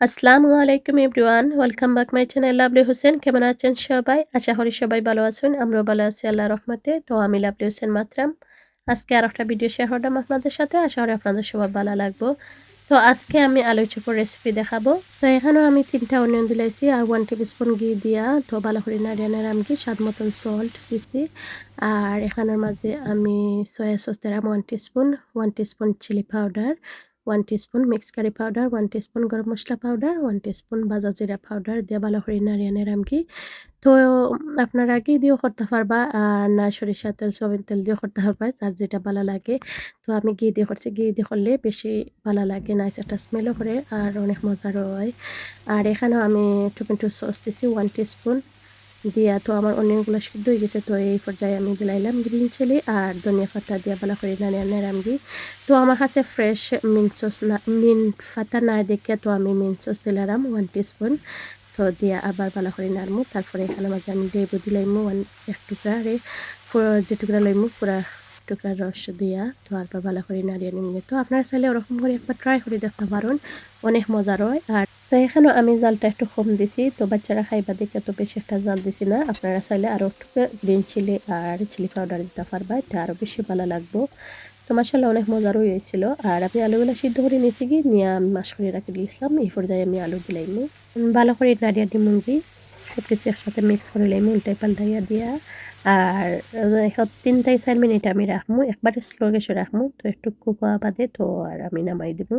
আসসালামু আলাইকুম everyone, welcome back my channel lovely Hossain. কেমন আছেন সবাই? আশা করি সবাই ভালো আছেন। আমরাও ভালো আছি আল্লাহর রহমতে। তো আমি লাভলি হোসেন মাতরাম। আজকে আর একটা ভিডিও শেয়ার করলাম আপনাদের সাথে। আশা করি আপনাদের সবার ভালো লাগবো। তো আজকে আমি আলু চপের রেসিপি দেখাবো। তো এখানেও আমি 3টা অনিয়ন দিলাইছি আর 1 টেবিলস্পুন ঘি দিয়া তো ভালো করে নাড়িয়ে নাড়াম কি স্বাদ মতন সল্ট দিছি। আর এখানের মাঝে আমি সয়া সস দিলাম 1 teaspoon, 1 teaspoon chilli powder, 1 teaspoon mix curry powder, 1 teaspoon garam masala powder, 1 teaspoon ভাজা জিরা পাউডার দিয়ে ভালো করে নাড়িয়ে নিলাম কি। তো আপনারা ঘি দিয়েও করতে পারবা আর না সরিষার তেল, সয়াবিন তেল দিয়েও করতে পারবা, যার যেটা ভালো লাগে। তো আমি ঘি দিয়ে করছি, ঘি দিয়ে করলে বেশি ভালো লাগে, নাইস একটা স্মেলও করে আর অনেক মজারও হয়। আর এখানেও আমি টমেটো সস দিছি 1 টিস্পুন দিয়া। তো আমার অনিয়নগুলো সিদ্ধ হয়ে গেছে। তো এই পর্যায়ে আমি দিলাইলাম গ্রিন চিলি আর ধনিয়া পাতা দিয়ে ভালো করে নাড়িয়ে নিলাম কি। তো আমার কাছে ফ্রেশ মিন্ট পাতা না দেখে তো আমি মিন্ট সস দিলাম 1 টিস্পুন। তো দিয়া আবার ভালো করে নাড়মু। তারপরে এখানে মাঝে আমি লেবু দিলাইমু 1 টুকরা রে, পুরো যে টুকরা লইমু পুরা টুকরা রস দিয়া তো আবার ভালো করে নাড়িয়ে নিমু। তো আপনারা চাইলে ওরকম করে একবার ট্রাই করে দেখতে পারেন, অনেক মজার হয়। আর তো এখানেও আমি জালটা একটু কম দিছি, তো বাচ্চারা খাইবা দেখে তো বেশি একটা জাল দিছি না। আপনারা চাইলে আরও একটু গ্রিন চিলি আর চিলি পাউডার দিতে পারবা, এটা আরও বেশি ভালো লাগবো। তো মাশাআল্লাহ অনেক মজারও হয়েছিল। আর আমি আলুগুলো সিদ্ধ করে নিয়েছি কি নিয়ে আমি মাশ করে রাখি দিয়েছিলাম। এই পর্যায়ে আমি আলু দিলাইমু, ভালো করে নাড়িয়ে দিমু কি সব কিছু একসাথে মিক্স করে লাইমু উল্টাই পাল্টাইয়া দিয়া। আর 3-4 মিনিট আমি রাখমু, একবারে স্লো গ্যাসে রাখমু। তো একটু কুকা বাদে তো আর আমি নামাই দিমু।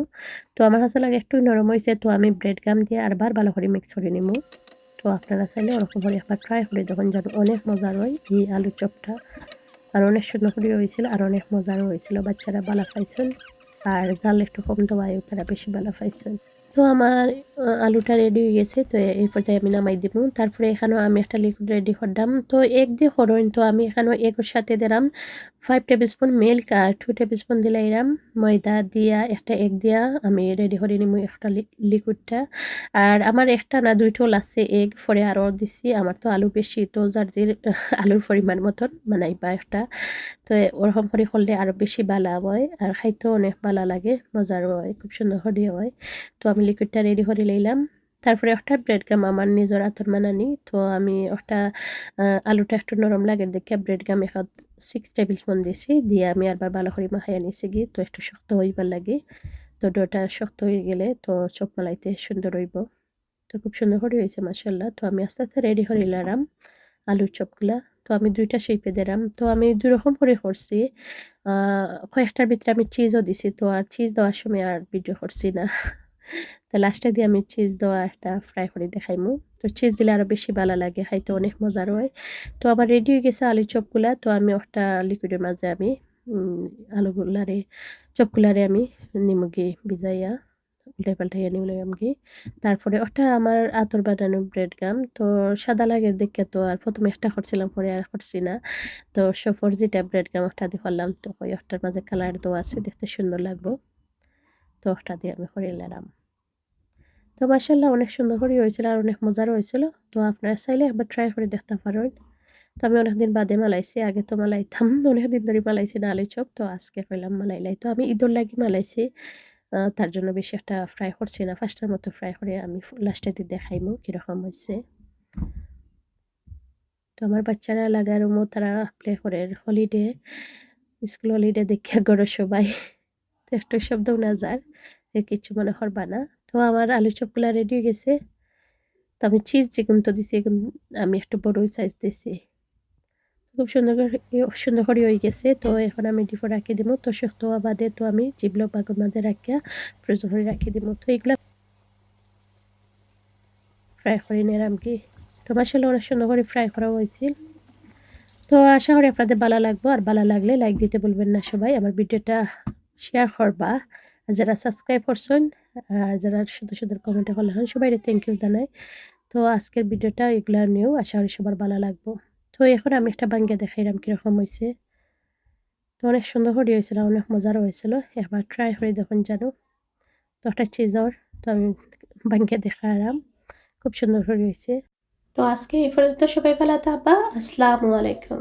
তো আমার কাছে লাগে একটু নরম হয়েছে, তো আমি ব্রেড গাম দিয়ে আরবার ভালো করে মিক্স করে নিমু। তো আপনারা চাইলে ওরকম করে একবার ট্রাই করে দেখুন, যেন অনেক মজার হয় এই আলুর চপটা। আর অনেক সুন্দর করে হয়েছিল আর অনেক মজারও হয়েছিল, বাচ্চারা ভালো খাইছেন। আর জাল একটু কম দেওয়ায় তারা বেশি ভালো খাইছেন। তো আমার আলুটা রেডি হয়ে গেছে। তো এই পর্যায়ে আমি নামাই দিব। তারপরে এখানেও আমি একটা লিকুইড রেডি করলাম। তো এগ দিয়ে করুন, তো আমি এখানেও এগের সাথে দিলাম 5 টেবিল স্পুন মিল্ক আর 2 টেবিল স্পুন দিলাম ময়দা দিয়া একটা এগ দিয়া আমি রেডি করে নিব একটা লিকুইডটা। আর আমার একটা না দুইটাও লাগছে এগ, পরে আরও দিছি। আমার তো আলু বেশি, তো যার যে আলুর পরিমাণ মতন বানাইবা একটা। তো ওরকম করে করলে আরও বেশি ভালো হয় আর খাইতেও অনেক ভালো লাগে, মজারও হয়, খুব সুন্দর করে হয়। তো আমি লিকুইডটা রেডি করে নিলাম। তারপরে একটা ব্রেড গাম আমার নিজের আতর মানানি। তো আমি একটা আলুটা একটু নরম লাগে দেখে ব্রেড গাম 6 টেবিল স্পুন দিয়েছি, দিয়ে আমি আবার ভালো করে মাখাইয়া নিছি গিয়ে। তো একটু শক্ত হইবার লাগে, তো ডোটা শক্ত হয়ে গেলে তো চপ মালাইতে সুন্দর হইব। তো খুব সুন্দর করে হয়েছে মাসাল্লাহ। তো আমি আস্তে আস্তে রেডি করে নিলাম আলুর চপগুলা। তো আমি 2টা শেপে দিলাম। তো আমি 2 রকম করে করছি। আ কয়েকটার ভিতরে আমি চিজও দিছি। তো আর চিজ দেওয়ার সময় আর ভিডিও করছি না। তো লাস্টে দিয়ে আমি চিজ দেওয়া একটা ফ্রাই করে দেখাইমু। তো চিজ দিলে আরও বেশি ভালো লাগে, খাইতে অনেক মজার হয়। তো আমার রেডি হয়ে গেছে আলুর চপগুলা। তো আমি একটা লিকুইডের মাঝে আমি উম আলুগুলারে চপগুলারে আমি নিমু গিয়ে ভিজাইয়া উল্টাই পাল্টাইয়া নিলাম গিয়ে। তারপরে ওটা আমার আতর বানানো ব্রেড গাম। তো সাদা লাগে দেখে তো আর ১ম এ একটা করছিলাম, পরে আর করছি না। তো সফর যেটা ব্রেড গাম ওটা দিয়ে করলাম। তো ওই ওটার মাঝে কালার দেওয়া আছে, দেখতে সুন্দর লাগবো। তো ওটা দিয়ে আমি করে নিলাম। তো মাশাআল্লাহ অনেক সুন্দর করে হয়েছিল আর অনেক মজারও হয়েছিল। তো আপনারা চাইলে একবার ট্রাই করে দেখতে পারেন। তো আমি অনেকদিন বাদে মালাইছি, আগে তো মালাইতাম। অনেকদিন ধরে মালাইছি না আলুর চপ। তো আজকে কইলাম মালাইলাই। তো আমি ঈদের লাগি মালাইছি। তার জন্য বেশি একটা ফ্রাই করছি না। ফার্স্টের মতো ফ্রাই করে আমি লাস্টে দিয়ে দেখাইমু কিরকম হইছে। তো আমার বাচ্চারা লাগারমো তারা প্লে করে হলিডে, স্কুল হলিডে দেখিয়া গড় সবাই। তো একটু শব্দও না যার, কিচ্ছু মনে করবা না। তো আমার আলু চপগুলা রেডি হয়ে গেছে। তো আমি চিজ যেগুন তো দিছি এগুন আমি একটু বড়ই সাইজ দিছি। খুব সুন্দর করে হয়ে গেছে। তো এখন আমি ডিপে রাখি দিমু। তো শক্ত হওয়া বাদে তো আমি জিবলক বাগের মাঝে রাখিয়া ফ্রোজেন করে রাখি দিমু। তো এগুলা ফ্রাই করে নিলাম কি। তো মাশাআল্লাহ অনেক সুন্দর করে ফ্রাই করা হয়েছিল। তো আশা করি আপনাদের ভালো লাগবে। আর ভালো লাগলে লাইক দিতে ভুলবেন না সবাই। আমার ভিডিওটা শেয়ার করবা। আর যারা সাবস্ক্রাইব করছেন আর যারা সুন্দর, সুন্দর কমেন্টে করলেন সবাইরে থ্যাংক ইউ জানাই। তো আজকের ভিডিওটা এগুলা নিয়েও আশা করি সবার ভালো লাগবে। তো এখন আমি একটা ভাঙ্গিয়া দেখাইলাম কিরকম হইছে। তো অনেক সুন্দর করে হয়েছিল, অনেক মজারও হয়েছিল। একবার ট্রাই করে দেখুন যেন। তো একটা চিজর তো আমি ভাঙ্গিয়া দেখালাম। খুব সুন্দর করে হয়েছে। তো আজকে এই পর্যন্ত, সবাই ভালো থাকবা। আসসালামু আলাইকুম।